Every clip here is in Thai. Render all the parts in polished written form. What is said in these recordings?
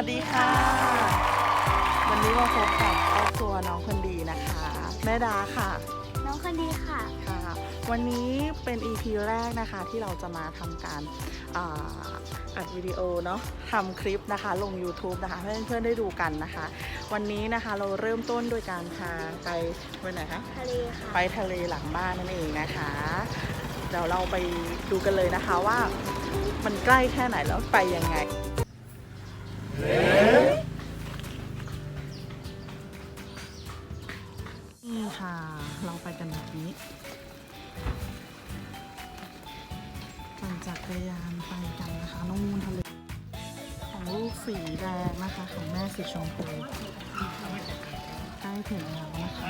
วัสดีค่ะวันนี้มาพบกับครอบครัวน้องคนดีนะคะแม่ดาค่ะน้องคนดีค่ะค่ะวันนี้เป็น EP แรกนะคะที่เราจะมาทำการอัดวิดีโอเนาะทำคลิปนะคะลง YouTube นะคะให้เพื่อนๆได้ดูกันนะคะวันนี้นะคะเราเริ่มต้นโดยการพาไปไหนคะทะเลค่ะไปทะเลหลังบ้านนั่นเองนะคะเดี๋ยวเราไปดูกันเลยนะคะว่ามันใกล้แค่ไหนแล้วไปยังไงนี่ค่ะเราไปกันแบบนี้ปั่นจักรยานไปกันนะคะน้องมูนทะเลของลูกสีแดงนะคะของแม่สีชมพูใกล้ถึงแล้วนะคะ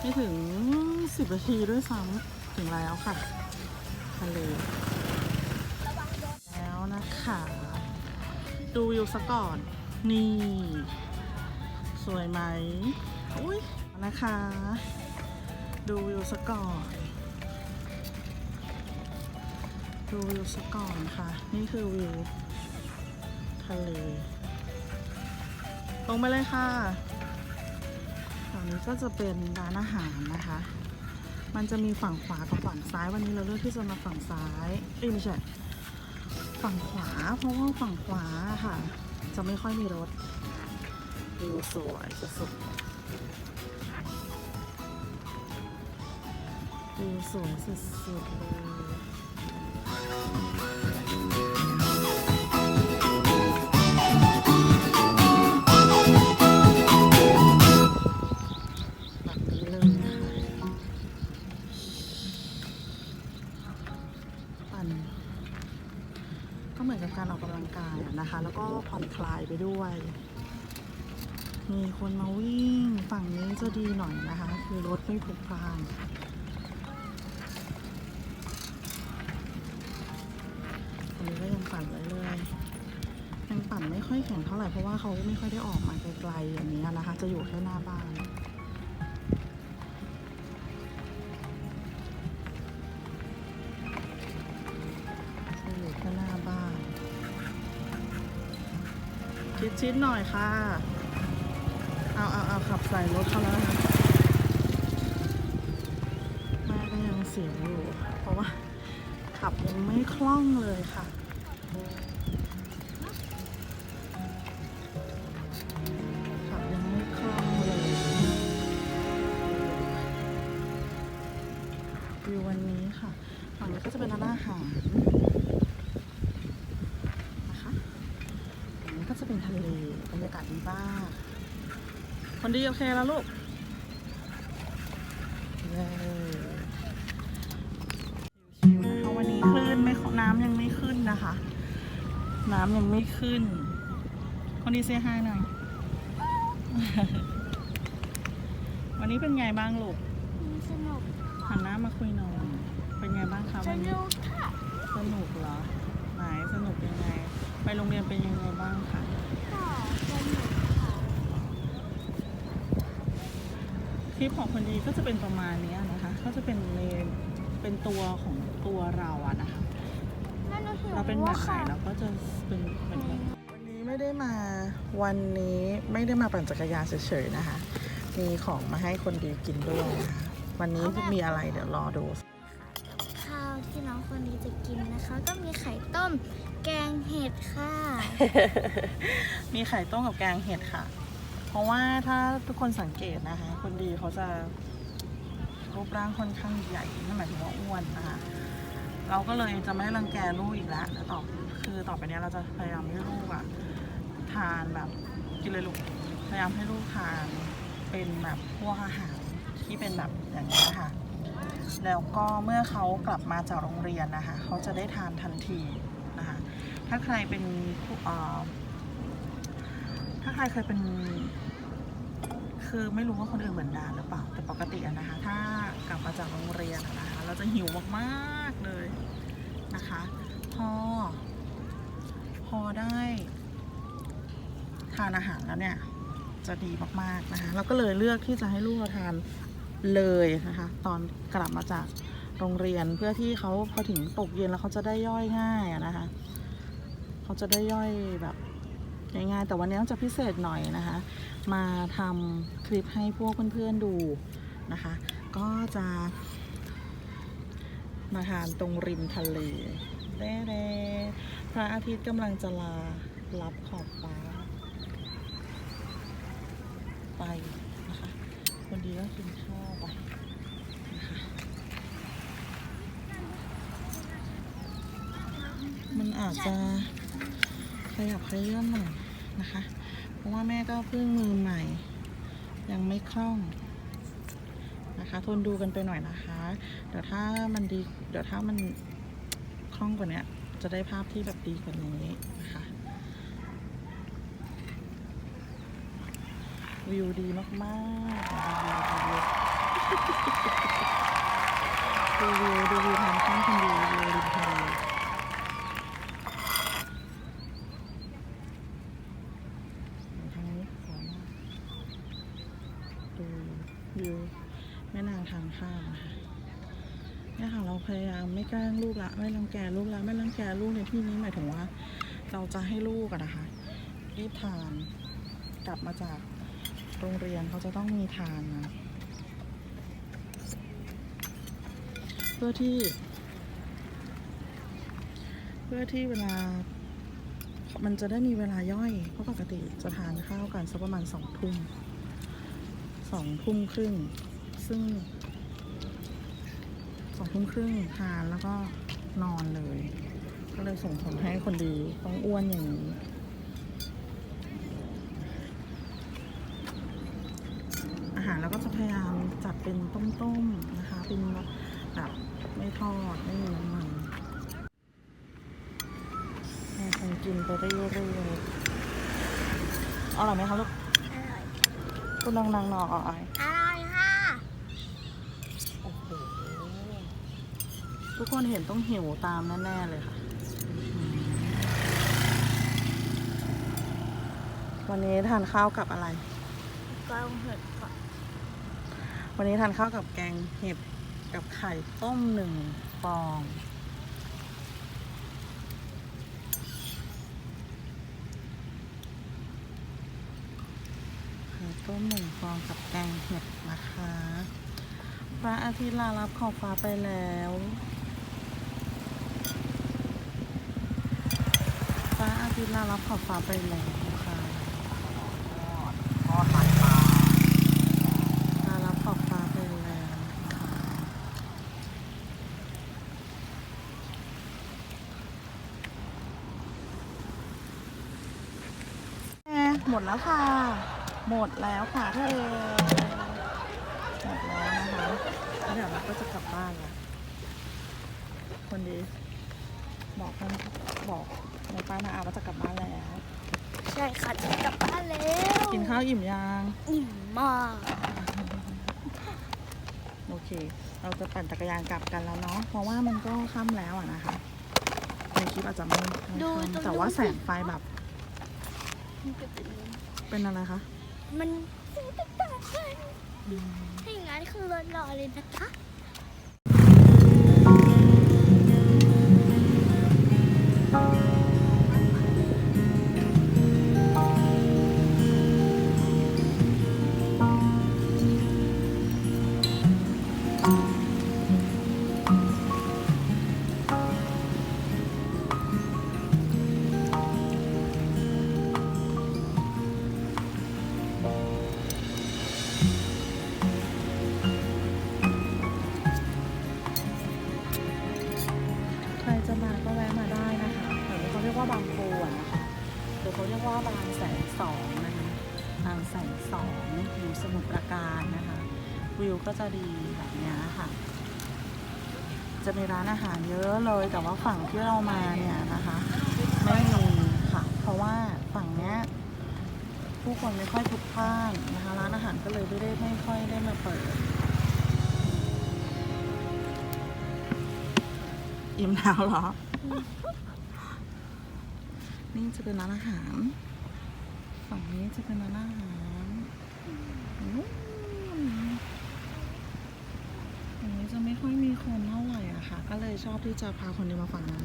ไม่ถึง10 นาทีด้วยซ้ำถึงแล้วค่ะทะเลแล้วนะคะดูวิวซะก่อนนี่สวยไหมอุ้ยนะคะดูวิวซะก่อนดูวิวซะก่อนค่ะนี่คือวิวทะเลลงไปเลยค่ะฝั่งนี้ก็จะเป็นร้านอาหารนะคะมันจะมีฝั่งขวากับฝั่งซ้ายวันนี้เราเลือกที่จะมาฝั่งซ้ายไม่ใช่ฝั่งขวาเพราะว่าฝั่งขวาค่ะจะไม่ค่อยมีรถวิวสวยสุดๆวิวสวยสุดๆเลยแบบนี้เลยนะคะปั่นก็เหมือนกับการออกกำลังกายนะคะแล้วก็ผ่อนคลายไปด้วยมีคนมาวิ่งฝั่งนี้จะดีหน่อยนะคะคือรถไม่พลุกพล่านอันนี้ก็ยังปั่นไว้เลยยังปั่นไม่ค่อยแข็งเท่าไหร่เพราะว่าเขาไม่ค่อยได้ออกมาไกลๆอย่างนี้นะคะจะอยู่แค่หน้าบ้านจะอยู่แค่หน้าบ้านชิดๆหน่อยค่ะเอาขับใส่รถเขาแล้วนะคะแม่ก็ยังเสียวอยู่เพราะว่าขับยังไม่คล่องเลยค่ะขับยังไม่คล่องเลยวิววันนี้ค่ะฝั่งนี้ก็จะเป็นร้านอาหารนะคะฝั่งนี้ก็จะเป็นทะเลบรรยากาศดีมากคนดีโอเคแล้วลูกชิวๆนะคะวันนี้คลื่นไม่น้ำยังไม่ขึ้นนะคะน้ำยังไม่ขึ้นคนดีเซฮายหน่อย วันนี้เป็นไงบ้างลูกสนุกหันหน้ามาคุยหน่อยเป็นไงบ้างคะวันนี้สนุกเหรอไหนสนุกยังไงไปโรงเรียนเป็นยังไงบ้างคะก็สนุกค่ะคลิปของคนดีก็จะเป็นประมาณนี้นะคะก็จะเป็นตัวของตัวเราอะนะคะเราเป็นแบบไหนเราก็จะเป็นแบบวันนี้ไม่ได้มาปั่นจักรยานเฉยๆนะคะมีของมาให้คนดีกินด้วยนะคะวันนี้มีอะไรเดี๋ยวรอดูข้าวที่น้องคนดีจะกินนะคะก็มีไข่ต้มแกงเห็ดค่ะ มีไข่ต้มกับแกงเห็ดค่ะเพราะว่าถ้าทุกคนสังเกตนะคะคนดีเขาจะรูปร่างค่อนข้างใหญ่นั่นหมายถึงว่าอ้วนนะคะเราก็เลยจะไม่รังแกลูกอีกแล้วต่อไปนี้เราจะพยายามให้ลูกอะทานแบบกินเลยลูกพยายามให้ลูกทานเป็นแบบพวกอาหารที่เป็นแบบอย่างนี้ค่ะแล้วก็เมื่อเขากลับมาจากโรงเรียนนะคะเขาจะได้ทานทันทีนะคะถ้าใครเป็นถ้าใครเคยเป็นคือไม่รู้ว่าคนอื่นเหมือนดาหรือเปล่าแต่ปกตินะคะถ้ากลับมาจากโรงเรียนนะคะเราจะหิวมากๆเลยนะคะพอได้ทานอาหารแล้วเนี่ยจะดีมากๆนะคะเราก็เลยเลือกที่จะให้ลูกเราทานเลยนะคะตอนกลับมาจาก โรงเรียนเพื่อที่เขาพอถึงตกเย็นแล้วเขาจะได้ย่อยง่ายอะนะคะเขาจะได้ย่อยแบบง่ายๆแต่วันนี้ต้องจะพิเศษหน่อยนะคะ มาทำคลิปให้พวกเพื่อนๆดูนะคะ ก็จะมาทานตรงริมทะเลเด้ๆพระอาทิตย์กำลังจะรับขอบฟ้าไปนะคะคนดีก็กินข้าวไปนะคะมันอาจจะขยับขยื่นหน่อยนะคะ เพราะว่าแม่ก็เพิ่งมือใหม่ยังไม่คล่องนะคะทนดูกันไปหน่อยนะคะเดี๋ยวถ้ามันคล่องกว่านี้จะได้ภาพที่แบบดีกว่านี้นะคะวิวดีมากๆดูวิวทางข้างคนดีวิวริมทะเลทางนี้สวยมากดูวิวแม่นางทางข้ามนะคะเนี่ยค่ะเราพยายามไม่แกล้งลูกละไม่รังแกลูกละไม่รังแกลูกในที่นี้หมายถึงว่าเราจะให้ลูกอะนะคะรีบทานกลับมาจากโรงเรียนเขาจะต้องมีทานนะเพื่อที่เวลามันจะได้มีเวลาย่อยเพราะปกติจะทานข้าวกันสักประมาณ2 ทุ่มครึ่งซึ่ง2 ทุ่มครึ่งทานแล้วก็นอนเลยก็เลยส่งผลให้คนดีต้องอ้วนอย่างนี้อาหารเราก็จะพยายามจัดเป็นต้มๆนะคะเป็นแบบไม่ทอดไม่มีน้ำมันคงกินไปได้เรื่อยๆอร่อยไหมคะลูก อร่อย คุณนางหน่อย อร่อยค่ะ โอ้โหทุกคนเห็นต้องหิวตามแน่ๆเลยค่ะวันนี้ทานข้าวกับอะไร กองเห็ดก่อน วันนี้ทานข้าวกับแกงเห็ดกับไข่ต้ม1 ฟองไข่ต้ม1 ฟองกับแกงเห็ดนะคะพระอาทิตย์ลาลับขอบฟ้าไปแล้วพระอาทิตย์ลาลับขอบฟ้าไปแล้วค่ะทอดมันปลาลาลับขอบฟ้าไปแล้วหมดแล้วค่ะ หมดแล้วค่ะเธอหมดแล้วนะคะแล้วเดี๋ยวเราก็จะกลับบ้านละคนดีบอกในป้านาอาว่าจะกลับบ้านแล้ว ใช่ค่ะจะกลับบ้านแล้ว กินข้าวอิ่มยัง อิ่มมาก โอเค เราจะปั่นจักรยานกลับกันแล้วเนาะเพราะว่ามันก็ค่ำแล้วอะนะคะในคลิปอาจจะไม่ค่ำแต่ว่าแสงไฟแบบ มันเป็น เป็นอะไรคะ มันต่างกันถ้าอย่างนั้นคือรอเลยนะคะ ใครจะมาก็แวะมาได้นะคะแถวนี้เขาเรียกว่าบางปูอะนะคะหรือเขาเรียกว่าบางแสนสองนะคะบางแสนสองอยู่สมุทรปราการนะคะวิวก็จะดีแบบนี้ค่ะจะมีร้านอาหารเยอะเลยแต่ว่าฝั่งที่เรามาเนี่ยนะคะไม่มีค่ะเพราะว่าฝั่งเนี้ยผู้คนไม่ค่อยพลุกพล่านนะคะร้านอาหารก็เลยไม่ค่อยได้มาเปิดอิ่มแล้วเหรอ นี่จะเป็นร้านอาหาร ฝั่งนี้จะเป็นร้านอาหารฝั่งนี้จะไม่ค่อยมีคนเท่าไหร่ ชอบที่จะพาคนดีมาฝั่งนั้น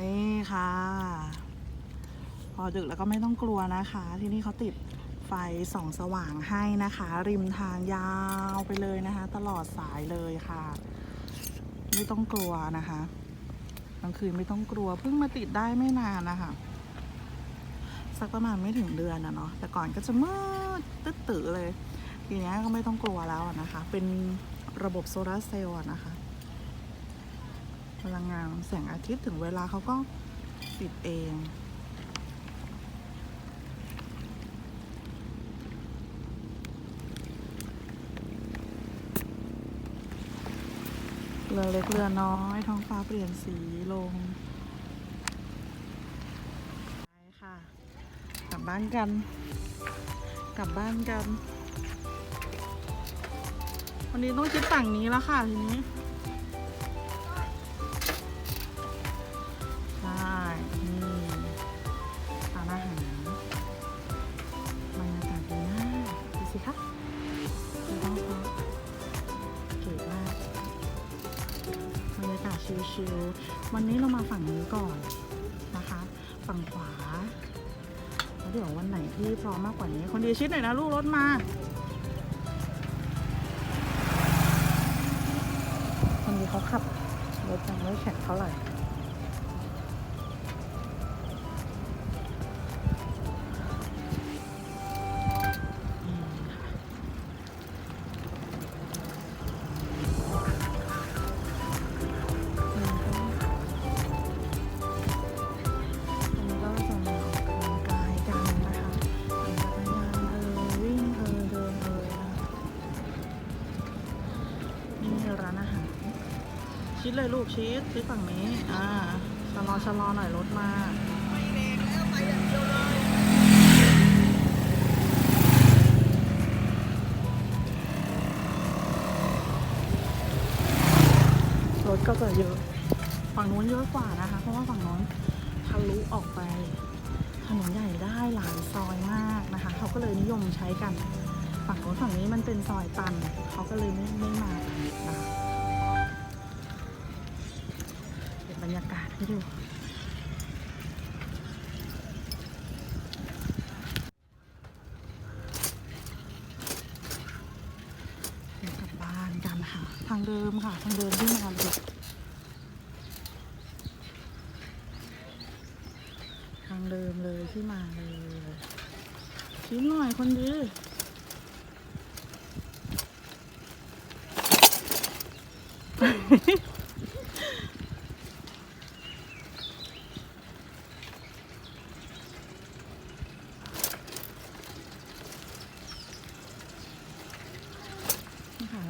นี่ค่ะ พอดึกแล้วก็ไม่ต้องกลัวนะคะ ที่นี่เขาติดไฟส่องสว่างให้นะคะ ริมทางยาวไปเลยนะคะ ตลอดสายเลยค่ะ ไม่ต้องกลัวนะคะกลางคืนไม่ต้องกลัวเพิ่งมาติดได้ไม่นานนะคะสักประมาณไม่ถึงเดือนนะเนาะแต่ก่อนก็จะมืดตึ๊ดตื้อเลยทีนี้ก็ไม่ต้องกลัวแล้วนะคะ เป็นระบบโซลาร์เซลล์นะคะพลังงานแสงอาทิตย์ถึงเวลาเขาก็ติดเองเรือเล็กเรือน้อยท้องฟ้าเปลี่ยนสีลงไปค่ะกลับบ้านกันวันนี้ต้องคิดฝั่งนี้แล้วค่ะทีนี้ใช่นี่ร้านอาหารบรรยากาศดีมากดูสิคะดูท้องฟ้าเก๋มากบรรยากาศชิลๆวันนี้เรามาฝั่งนี้ก่อนนะคะฝั่งขวาแล้วเดี๋ยววันไหนที่พร้อมมากกว่านี้คนดีชิดหน่อยนะลูกรถมาคนดีเขาขับรถยังไม่แข็งเท่าไหร่ชิดเลยลูกชิดฝั่งนี้ชะลอหน่อยรถมา รถก็จะเยอะฝั่งนู้นเยอะกว่านะคะเพราะว่าฝั่งนู้นทะลุออกไปถนนใหญ่ได้หลายซอยมากนะคะเขาก็เลยนิยมใช้กันฝั่งนู้นฝั่งนี้มันเป็นซอยตันเขาก็เลยไม่มานะคะบรรยากาศให้ดูกลับบ้านกันค่ะทางเดิมค่ะทางเดิมที่มาเลยทางเดิมเลยที่มาเลยชิ้นหน่อยคนดี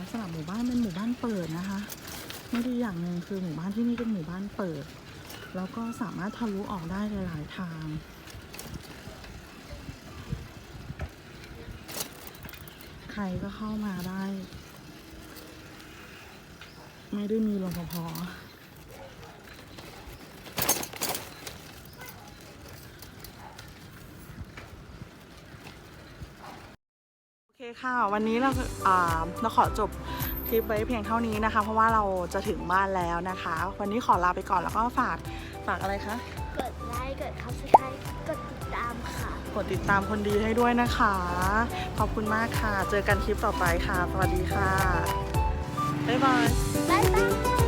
ลักษณะหมู่บ้านเป็นหมู่บ้านเปิดนะคะไม่ดีอย่างหนึ่งคือหมู่บ้านที่นี่เป็นหมู่บ้านเปิดแล้วก็สามารถทะลุออกได้หลายๆทางใครก็เข้ามาได้ไม่ได้มีรปภ.โอเคค่ะวันนี้เราขอจบคลิปไว้เพียงเท่านี้นะคะเพราะว่าเราจะถึงบ้านแล้วนะคะวันนี้ขอลาไปก่อนแล้วก็ฝากอะไรคะกดไลค์กด Subscribe กดติดตามค่ะกดติดตามคนดีให้ด้วยนะคะขอบคุณมากค่ะเจอกันคลิปต่อไปค่ะสวัสดีค่ะบ๊ายบาย